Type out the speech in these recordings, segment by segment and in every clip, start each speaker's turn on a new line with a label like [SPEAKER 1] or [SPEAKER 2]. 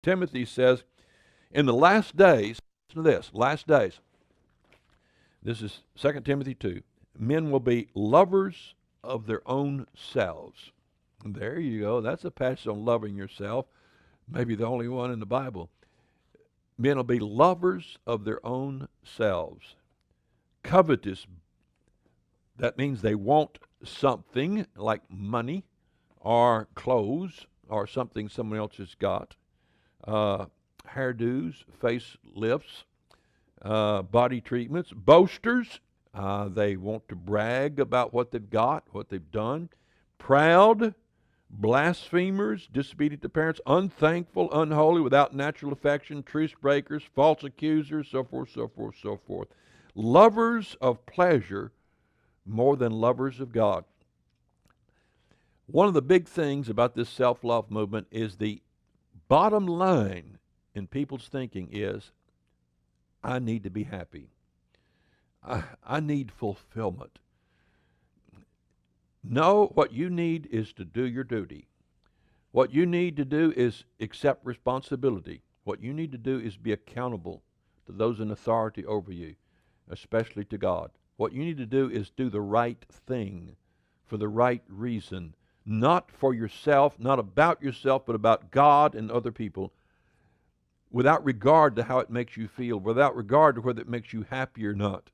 [SPEAKER 1] Timothy says, in the last days, listen to this, last days, this is 2 Timothy 2, men will be lovers of their own selves. And there you go. That's a passage on loving yourself. Maybe the only one in the Bible. Men will be lovers of their own selves. Covetous, that means they want something like money or clothes or something someone else has got. Hairdos, face lifts, body treatments. Boasters, they want to brag about what they've got, what they've done. Proud, blasphemers, disobedient to parents, unthankful, unholy, without natural affection, truce breakers, false accusers, so forth, so forth, so forth. Lovers of pleasure more than lovers of God. One of the big things about this self-love movement is the bottom line in people's thinking is, I need to be happy. I need fulfillment. No, what you need is to do your duty. What you need to do is accept responsibility. What you need to do is be accountable to those in authority over you, especially to God. What you need to do is do the right thing for the right reason, not for yourself, not about yourself, but about God and other people, without regard to how it makes you feel, without regard to whether it makes you happy or not.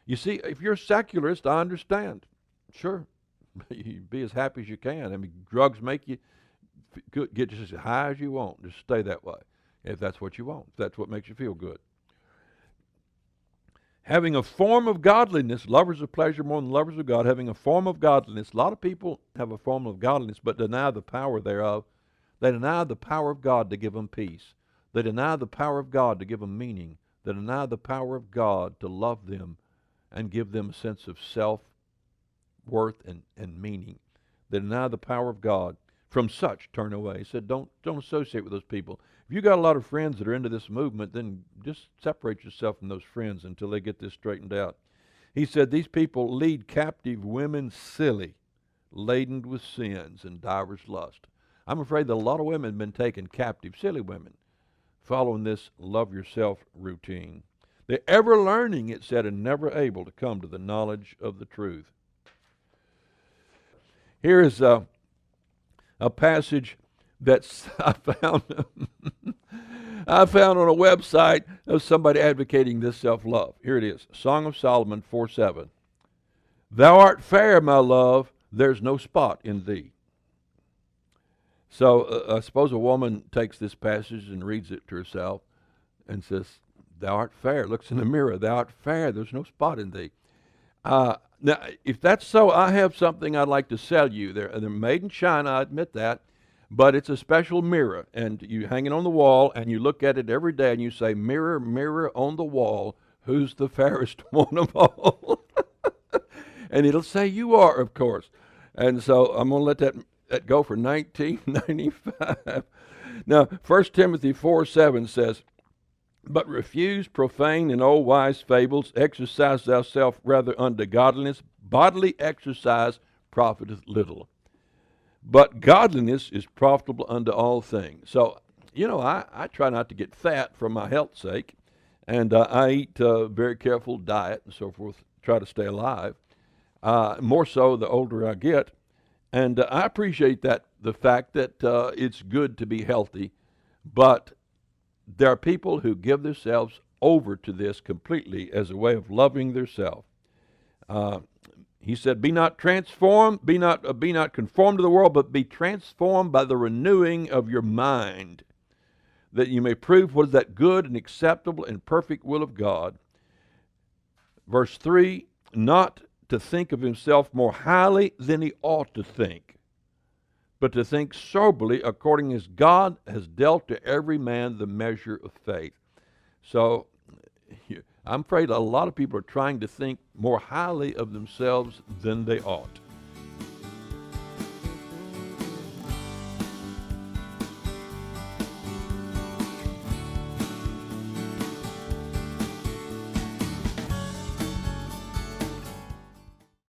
[SPEAKER 1] You see, if you're a secularist, I understand. Sure, you be as happy as you can. I mean, drugs make you get just as high as you want. Just stay that way, if that's what you want, if that's what makes you feel good. Having a form of godliness, lovers of pleasure more than lovers of God, having a form of godliness. A lot of people have a form of godliness, but deny the power thereof. They deny the power of God to give them peace. They deny the power of God to give them meaning. They deny the power of God to love them and give them a sense of self-worth and meaning. They deny the power of God. From such turn away. He said, don't associate with those people. If you got a lot of friends that are into this movement, then just separate yourself from those friends until they get this straightened out. He said, these people lead captive women silly, laden with sins and divers lust. I'm afraid that a lot of women have been taken captive, silly women, following this love yourself routine. They're ever learning, it said, and never able to come to the knowledge of the truth. Here is a passage that I found on a website of somebody advocating this self-love. Here it is, Song of Solomon 4:7. Thou art fair, my love, there's no spot in thee. So I suppose a woman takes this passage and reads it to herself and says, thou art fair, looks in the mirror, thou art fair, there's no spot in thee. Now, if that's so, I have something I'd like to sell you. They're made in China, I admit that, but it's a special mirror, and you hang it on the wall, and you look at it every day, and you say, mirror, mirror on the wall, who's the fairest one of all? And it'll say you are, of course. And so I'm going to let that go for $19.95. Now, 1 Timothy 4:7 says, but refuse profane and old wise fables, exercise thyself rather unto godliness. Bodily exercise profiteth little, but godliness is profitable unto all things. So, I try not to get fat for my health's sake, and I eat a very careful diet and so forth, try to stay alive, more so the older I get. And I appreciate the fact that it's good to be healthy, but there are people who give themselves over to this completely as a way of loving themselves. He said, be not conformed to the world, but be transformed by the renewing of your mind, that you may prove what is that good and acceptable and perfect will of God. Verse 3, not to think of himself more highly than he ought to think, but to think soberly according as God has dealt to every man the measure of faith. So I'm afraid a lot of people are trying to think more highly of themselves than they ought.